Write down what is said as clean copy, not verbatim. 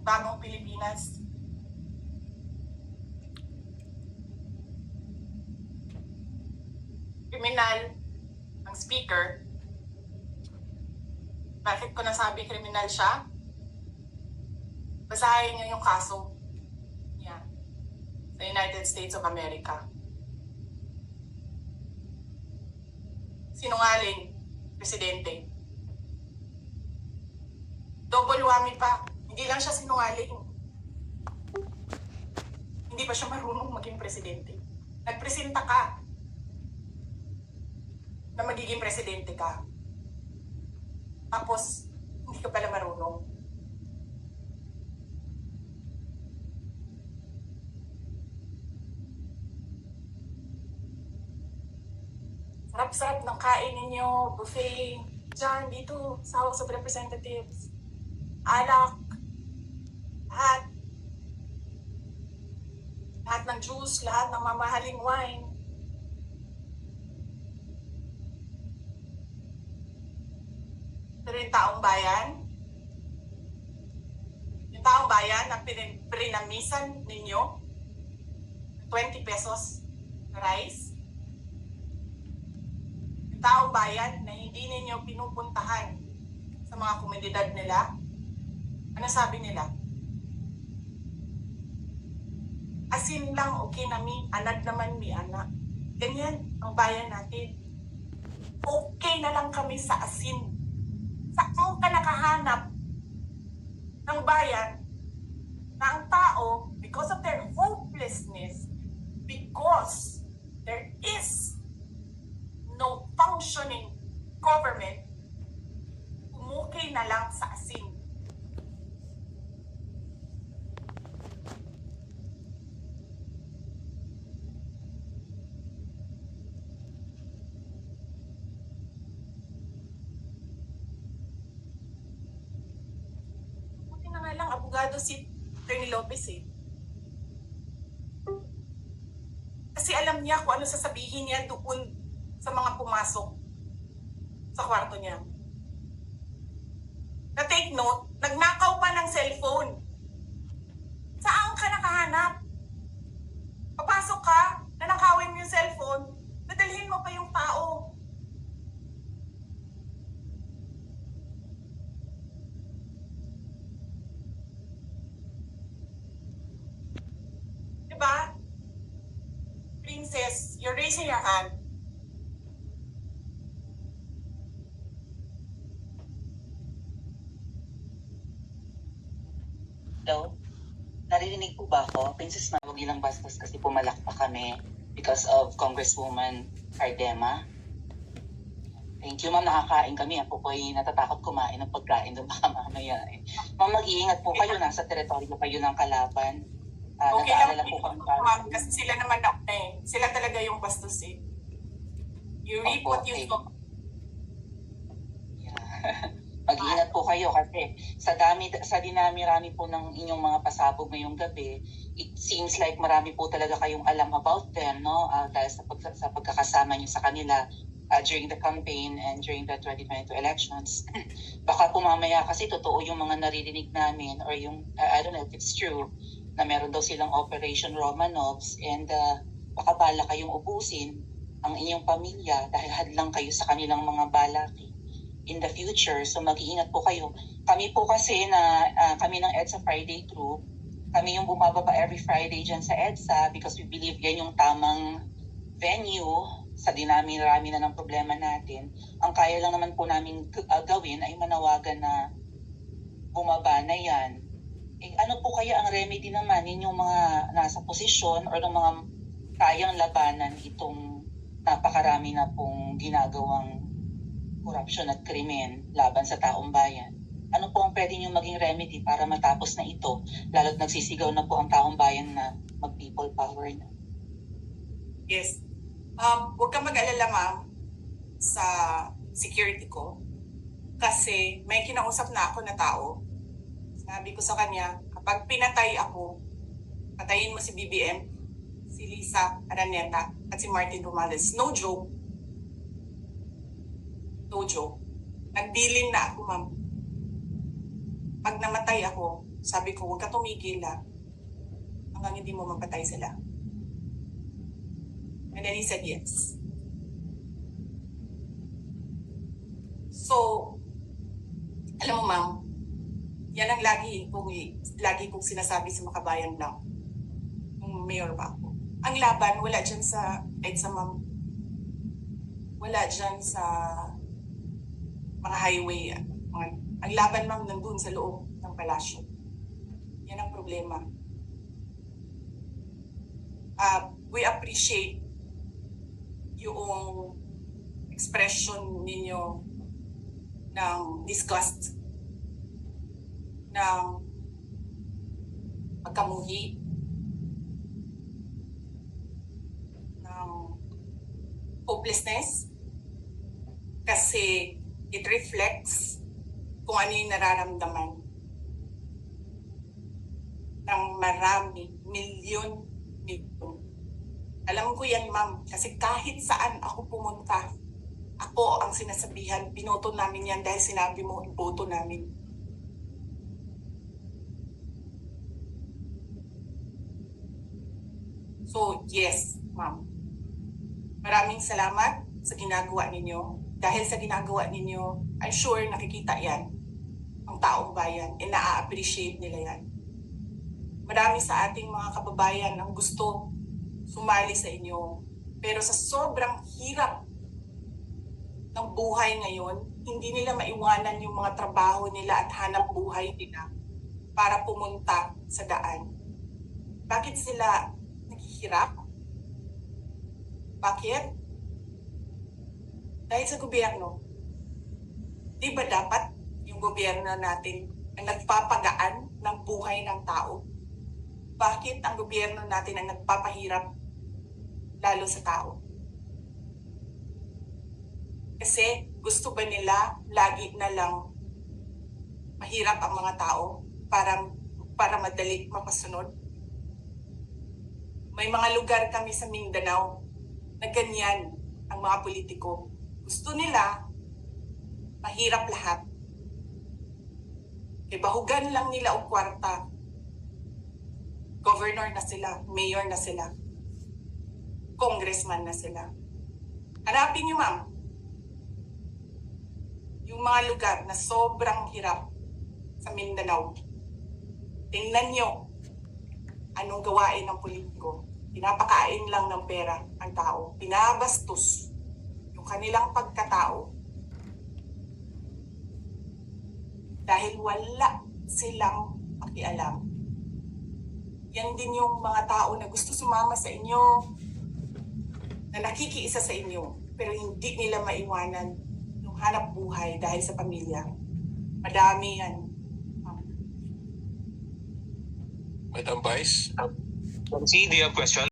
bagong Pilipinas. Kriminal ang speaker. Bakit ko nasabi kriminal siya? Basahin niyo yung kaso niya sa United States of America. Sinungaling, presidente. Double whammy pa. Hindi lang siya sinungaling. Hindi pa siya marunong maging presidente. Nagpresenta ka na magiging presidente ka. Tapos, hindi ka pala marunong. Sarap-sarap ng kain ninyo, buffet, dyan, dito, sa House of Representatives. Alak, lahat. Lahat ng juice, lahat ng mamahaling wine. Pero yung taong bayan na pinamisan ninyo, 20 pesos na rice, yung taong bayan na hindi ninyo pinupuntahan sa mga komunidad nila, ano sabi nila? Asin lang okay na mi, anad naman mi anak. Ganyan ang bayan natin. Okay na lang kami sa asin. Saan ka nakahanap ng bayan na ang tao, because of their hopelessness, because there is no functioning government, umukay na lang sa asin. Buti na nga lang, abogado si Atty. Lopez eh. Kasi alam niya kung ano sasabihin niya doon sa mga pumasok sa kwarto niya. Na take note, nagnakaw pa ng cellphone. Saan ka nakahanap? Papasok ka, nanakawin mo yung cellphone, nadalhin mo pa yung tao. Diba? Princess, you're raising your hand. Hello? Naririnig po ba ako? Princess na, huwag nilang bastos kasi pumalak pa kami because of Congresswoman Ardema. Thank you, ma'am. Nakakain kami. Ako po ay natatakot kumain ng pagkain doon baka mamaya eh. Ma'am, mag-iingat po kayo. Nasa teritoryo kayo ng kalaban. Okay lang Nag-aalala po kami ma'am, kasi sila naman na eh. Sila talaga yung bastos eh. You reap what you sow. Yeah. Mag-iingat po kayo kasi sa dinami-rami po ng inyong mga pasabog ngayong gabi, it seems like marami po talaga kayong alam about them, no? Dahil sa pagkakasama niyo sa kanila during the campaign and during the 2022 elections. Baka po mamaya kasi totoo yung mga naririnig namin or yung, I don't know if it's true, na meron daw silang Operation Romanovs and baka bala kayong ubusin ang inyong pamilya dahil hadlang kayo sa kanilang mga balaki in the future. So mag-iingat po kayo. Kami po kasi kami ng EDSA Friday Group, kami yung bumababa every Friday dyan sa EDSA because we believe yan yung tamang venue sa dinami-rami na ng problema natin. Ang kaya lang naman po namin gawin ay manawagan na bumaba na yan. Eh, ano po kaya ang remedy naman ninyong mga nasa posisyon or ng mga kayang labanan itong napakarami na pong ginagawang korupsyon at krimen laban sa taong bayan? Ano po ang pwede nyo maging remedy para matapos na ito? Lalo't nagsisigaw na po ang taong bayan na mag-people power na. Yes. Huwag kang mag-alala ma'am sa security ko. Kasi may kinausap na ako na tao. Sabi ko sa kanya, kapag pinatay ako, patayin mo si BBM, si Lisa Araneta, at si Martin Romales. No joke. No joke. Nagdilin na ako, ma'am. Pag namatay ako, Sabi ko, huwag ka tumigil hanggang hindi mo mapatay sila. And then he said yes. So, alam mo ma'am, yan ang lagi kong sinasabi sa Makabayan lang. Nung mayor pa ako. Ang laban, wala dyan sa EDSA ma'am. Wala dyan sa mga highway. Ang laban ma'am nandun sa loob ng palasyo. Yan ang problema. We appreciate yung expression ninyo ng disgust, ng pagkamuhi, ng hopelessness, kasi it reflects kung ano yung nararamdaman ng marami, milyon. Alam ko yan ma'am, kasi kahit saan ako pumunta, ako ang sinasabihan, binoto namin yan dahil sinabi mo, iboto namin. So, yes, ma'am. Maraming salamat sa ginagawa ninyo. Dahil sa ginagawa ninyo, I'm sure nakikita yan ang taong bayan and na-appreciate nila yan. Marami sa ating mga kababayan ang gusto sumali sa inyo. Pero sa sobrang hirap ng buhay ngayon, hindi nila maiwanan yung mga trabaho nila at hanap buhay nila para pumunta sa daan. Bakit sila naghihirap? Bakit? Dahil sa gobyerno. Di ba dapat yung gobyerno natin ang nagpapagaan ng buhay ng tao? Bakit ang gobyerno natin ang nagpapahirap lalo sa tao? Kasi gusto ba nila lagi na lang mahirap ang mga tao para madali mapasunod? May mga lugar kami sa Mindanao na ganyan ang mga politiko. Gusto nila mahirap lahat. E bahugan lang nila o kwarta. Governor na sila, mayor na sila, congressman na sila. Hanapin niyo ma'am, yung mga lugar na sobrang hirap sa Mindanao. Tingnan nyo anong gawain ng politiko. Pinapakain lang ng pera ang tao. Pinabastos yung kanilang pagkatao. Dahil wala silang pakialam. Yan din yung mga tao na gusto sumama sa inyo, na nakikiisa sa inyo, pero hindi nila maiwanan yung hanap buhay dahil sa pamilya. Madami yan. Madam Vice? See, do you have question?